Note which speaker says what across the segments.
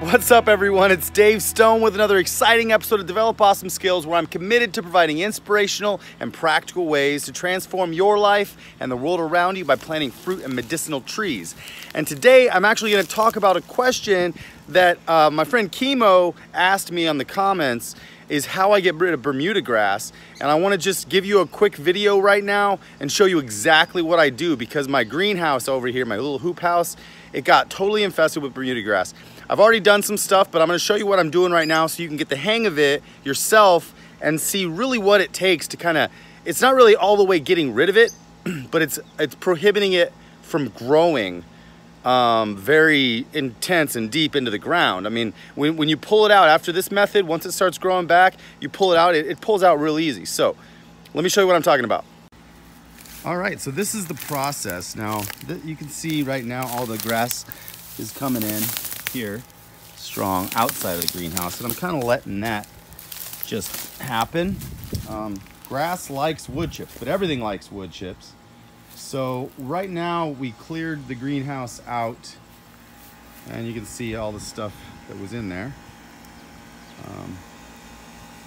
Speaker 1: What's up, everyone? It's Dave Stone with another exciting episode of Develop Awesome Skills, where I'm committed to providing inspirational and practical ways to transform your life and the world around you by planting fruit and medicinal trees. And today I'm actually going to talk about a question that my friend Chemo asked me on the comments, is how I get rid of Bermuda grass. And I want to just give you a quick video right now and show you exactly what I do, because my greenhouse over here, my little hoop house, it got totally infested with Bermuda grass. I've already done some stuff, but I'm going to show you what I'm doing right now so you can get the hang of it yourself and see really what it takes to kind of, it's not really all the way getting rid of it, but it's prohibiting it from growing very intense and deep into the ground. I mean, when you pull it out after this method, once it starts growing back, you pull it out, it pulls out real easy. So let me show you what I'm talking about. All right, so this is the process. Now, you can see right now all the grass is coming in here strong outside of the greenhouse, and I'm kind of letting that just happen. Grass likes wood chips, but everything likes wood chips. So right now we cleared the greenhouse out, and you can see all the stuff that was in there.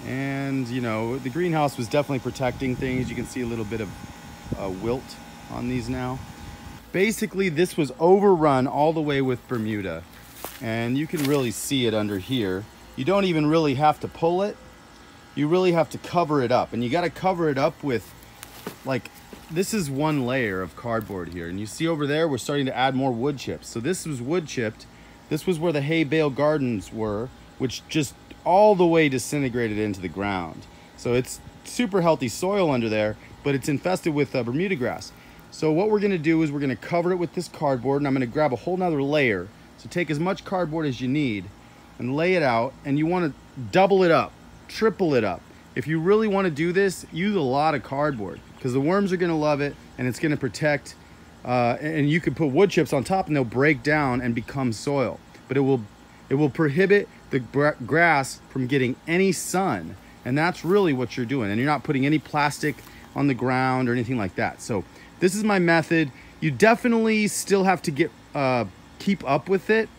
Speaker 1: And you know, the greenhouse was definitely protecting things. You can see a little bit of wilt on these now. Basically, this was overrun all the way with Bermuda, and you can really see it under here. You don't even really have to pull it. You really have to cover it up, and you got to cover it up with, like, this is one layer of cardboard here, and you see over there we're starting to add more wood chips. So this was wood chipped. This was where the hay bale gardens were, which just all the way disintegrated into the ground. So it's super healthy soil under there, but it's infested with Bermuda grass. So what we're gonna do is we're gonna cover it with this cardboard, and I'm gonna grab a whole nother layer. So take as much cardboard as you need and lay it out, and you wanna double it up, triple it up. If you really wanna do this, use a lot of cardboard, because the worms are gonna love it, and it's gonna protect, and you can put wood chips on top and they'll break down and become soil. But it will prohibit the grass from getting any sun, and that's really what you're doing. And you're not putting any plastic on the ground or anything like that. So this is my method. You definitely still have to get keep up with it.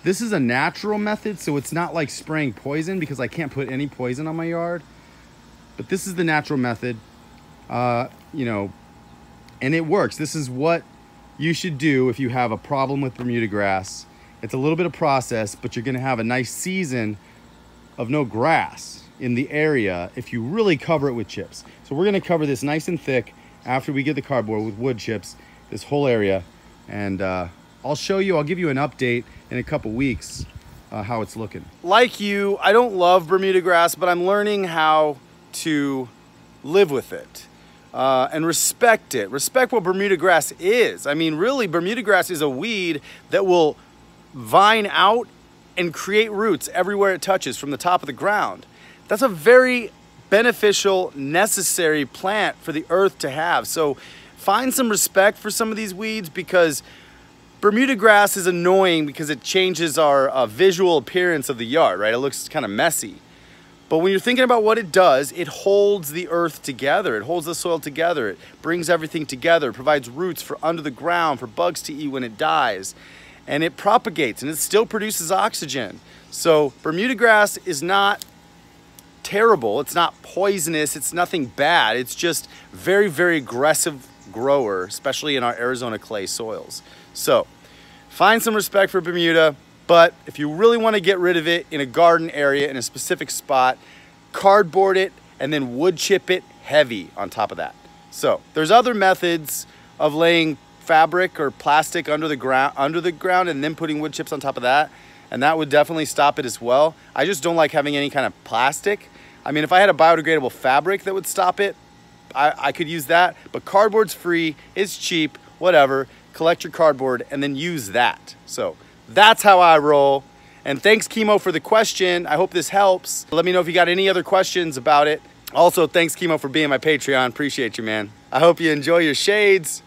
Speaker 1: This is a natural method, so it's not like spraying poison, because I can't put any poison on my yard. But this is the natural method, you know, and it works. This is what you should do if you have a problem with Bermuda grass. It's a little bit of process, but you're gonna have a nice season of no grass in the area if you really cover it with chips. So we're gonna cover this nice and thick after we get the cardboard with wood chips, this whole area, and I'll show you, I'll give you an update in a couple weeks how it's looking. Like you, I don't love Bermuda grass, but I'm learning how to live with it and respect it. Respect what Bermuda grass is. I mean, really, Bermuda grass is a weed that will vine out and create roots everywhere it touches from the top of the ground. That's a very beneficial, necessary plant for the earth to have. So find some respect for some of these weeds, because Bermuda grass is annoying because it changes our visual appearance of the yard, right? It looks kind of messy. But when you're thinking about what it does, it holds the earth together. It holds the soil together. It brings everything together. It provides roots for under the ground for bugs to eat when it dies. And it propagates, and it still produces oxygen. So Bermuda grass is not terrible. It's not poisonous. It's nothing bad. It's just very, very aggressive grower, especially in our Arizona clay soils. So find some respect for Bermuda, but if you really want to get rid of it in a garden area in a specific spot, cardboard it and then wood chip it heavy on top of that. So there's other methods of laying fabric or plastic under the ground and then putting wood chips on top of that, and that would definitely stop it as well. I just don't like having any kind of plastic. I mean, if I had a biodegradable fabric that would stop it, I could use that, but cardboard's free, it's cheap, whatever. Collect your cardboard and then use that. So that's how I roll. And thanks, Chemo, for the question. I hope this helps. Let me know if you got any other questions about it. Also, thanks, Chemo, for being my Patreon. Appreciate you, man. I hope you enjoy your shades.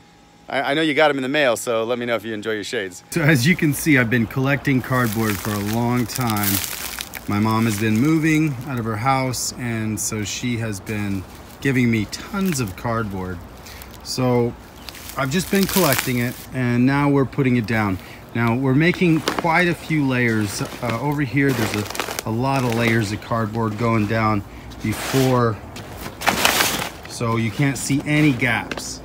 Speaker 1: I know you got them in the mail, so let me know if you enjoy your shades. So as you can see, I've been collecting cardboard for a long time. My mom has been moving out of her house, and so she has been giving me tons of cardboard. So I've just been collecting it, and now we're putting it down. Now we're making quite a few layers. Over here there's a lot of layers of cardboard going down before, so you can't see any gaps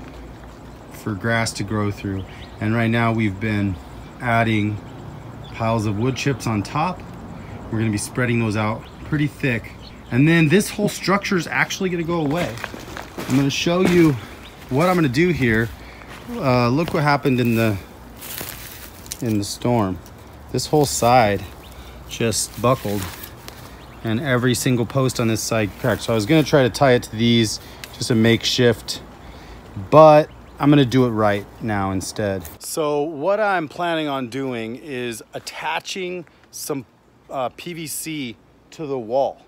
Speaker 1: for grass to grow through. And right now we've been adding piles of wood chips on top. We're gonna be spreading those out pretty thick. And then this whole structure is actually gonna go away. I'm gonna show you what I'm gonna do here. Look what happened in the storm. This whole side just buckled and every single post on this side cracked. So I was gonna try to tie it to these, just a makeshift, but I'm gonna do it right now instead. So what I'm planning on doing is attaching some PVC to the wall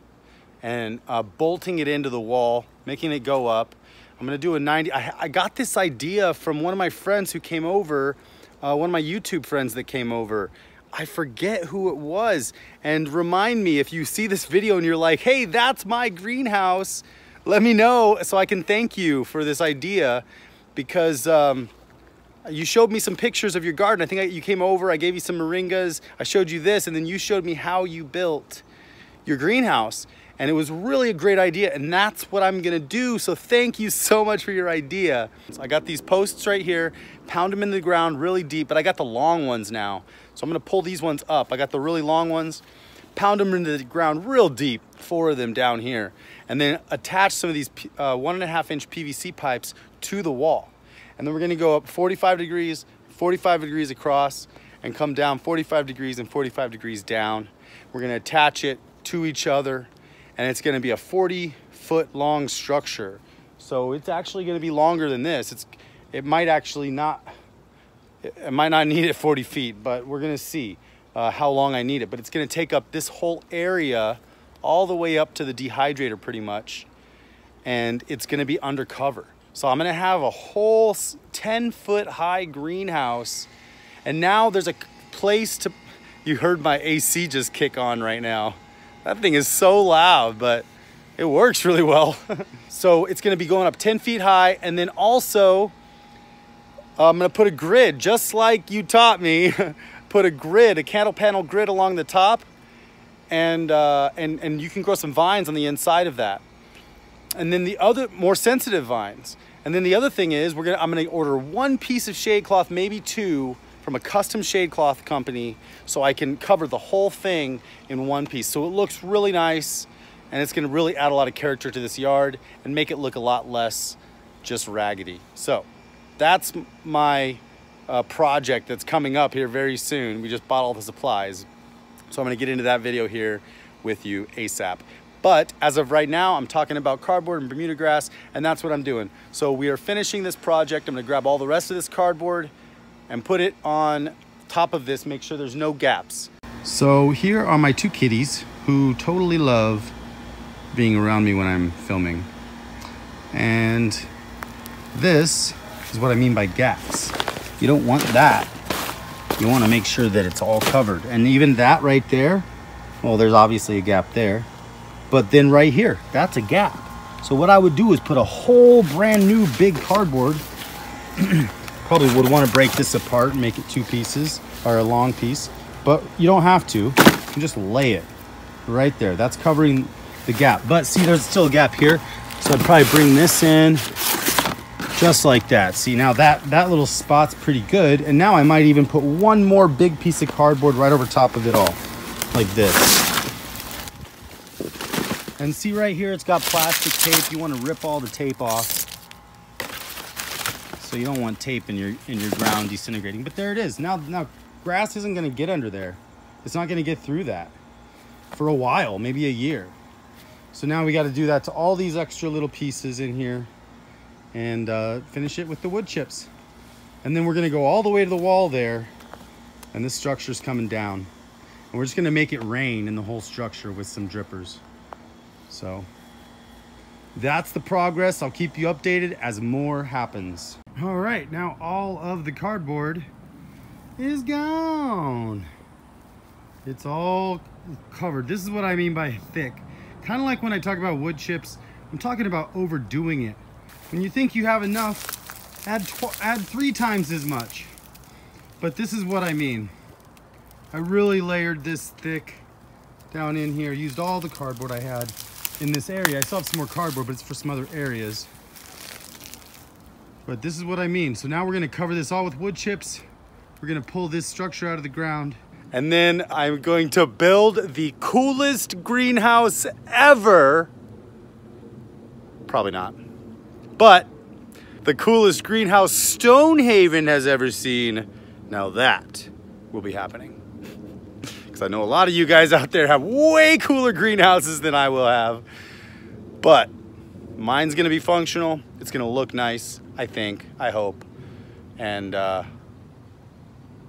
Speaker 1: and bolting it into the wall, making it go up. I'm gonna do a 90, I got this idea from one of my friends who came over, one of my YouTube friends that came over. I forget who it was, and remind me if you see this video and you're like, hey, that's my greenhouse, let me know so I can thank you for this idea, because you showed me some pictures of your garden. I think you came over, I gave you some moringas, I showed you this, and then you showed me how you built your greenhouse. And it was really a great idea, and that's what I'm gonna do. So thank you so much for your idea. So I got these posts right here, pound them into the ground really deep, but I got the long ones now. So I'm gonna pull these ones up. I got the really long ones, pound them into the ground real deep, 4 of them down here, and then attach some of these 1.5 inch PVC pipes to the wall. And then we're gonna go up 45 degrees across, and come down 45 degrees and 45 degrees down. We're gonna attach it to each other, and it's gonna be a 40-foot long structure. So it's actually gonna be longer than this. It might not need it 40 feet, but we're gonna see how long I need it. But it's gonna take up this whole area all the way up to the dehydrator pretty much, and it's gonna be undercover. So I'm gonna have a whole 10-foot high greenhouse, and now there's a place to, you heard my AC just kick on right now. That thing is so loud, but it works really well. So it's gonna be going up 10 feet high, and then also I'm gonna put a grid, just like you taught me. Put a grid, a candle panel grid along the top, and you can grow some vines on the inside of that. And then the other, more sensitive vines. And then the other thing is, I'm gonna order 1 piece of shade cloth, maybe 2, from a custom shade cloth company, so I can cover the whole thing in 1 piece. So it looks really nice, and it's gonna really add a lot of character to this yard and make it look a lot less just raggedy. So that's my project that's coming up here very soon. We just bought all the supplies. So I'm gonna get into that video here with you ASAP. But as of right now, I'm talking about cardboard and Bermuda grass, and that's what I'm doing. So we are finishing this project. I'm gonna grab all the rest of this cardboard and put it on top of this, make sure there's no gaps. So here are my 2 kitties who totally love being around me when I'm filming. And this is what I mean by gaps. You don't want that. You want to make sure that it's all covered. And even that right there, well, there's obviously a gap there, but then right here, that's a gap. So what I would do is put a whole brand new big cardboard. Probably would want to break this apart and make it 2 pieces, or a long piece, but you don't have to. You can just lay it right there. That's covering the gap. But see, there's still a gap here. So I'd probably bring this in just like that. See, now that little spot's pretty good. And now I might even put 1 more big piece of cardboard right over top of it all, like this. And see right here, it's got plastic tape. You want to rip all the tape off. So you don't want tape in your ground disintegrating. But there it is. Now grass isn't going to get under there. It's not going to get through that for a while, maybe a year. So now we got to do that to all these extra little pieces in here, and finish it with the wood chips. And then we're going to go all the way to the wall there, and this structure's coming down. And we're just going to make it rain in the whole structure with some drippers. So that's the progress. I'll keep you updated as more happens. All right, now all of the cardboard is gone. It's all covered. This is what I mean by thick. Kind of like when I talk about wood chips, I'm talking about overdoing it. When you think you have enough, add 3 times as much. But this is what I mean. I really layered this thick down in here, used all the cardboard I had in this area. I still have some more cardboard, but it's for some other areas. But this is what I mean. So now we're gonna cover this all with wood chips. We're gonna pull this structure out of the ground. And then I'm going to build the coolest greenhouse ever. Probably not. But the coolest greenhouse Stonehaven has ever seen. Now that will be happening. Because I know a lot of you guys out there have way cooler greenhouses than I will have. But mine's gonna be functional. It's gonna look nice, I think, I hope. And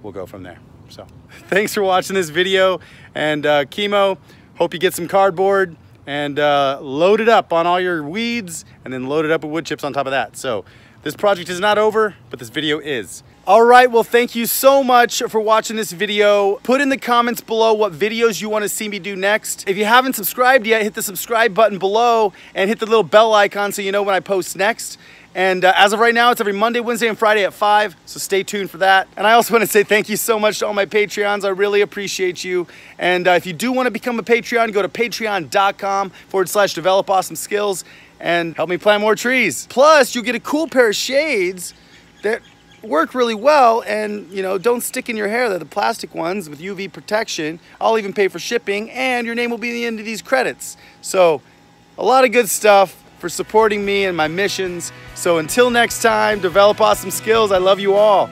Speaker 1: we'll go from there. So thanks for watching this video. And Chemo, hope you get some cardboard and load it up on all your weeds and then load it up with wood chips on top of that. So this project is not over, but this video is. All right, well, thank you so much for watching this video. Put in the comments below what videos you want to see me do next. If you haven't subscribed yet, hit the subscribe button below and hit the little bell icon so you know when I post next. And as of right now, it's every Monday, Wednesday, and Friday at 5, so stay tuned for that. And I also want to say thank you so much to all my Patreons. I really appreciate you. And if you do want to become a Patreon, go to patreon.com/developawesomeskills and help me plant more trees. Plus, you'll get a cool pair of shades that work really well and, you know, don't stick in your hair. They're the plastic ones with UV protection. I'll even pay for shipping, and your name will be at the end of these credits. So a lot of good stuff for supporting me and my missions. So until next time, develop awesome skills. I love you all.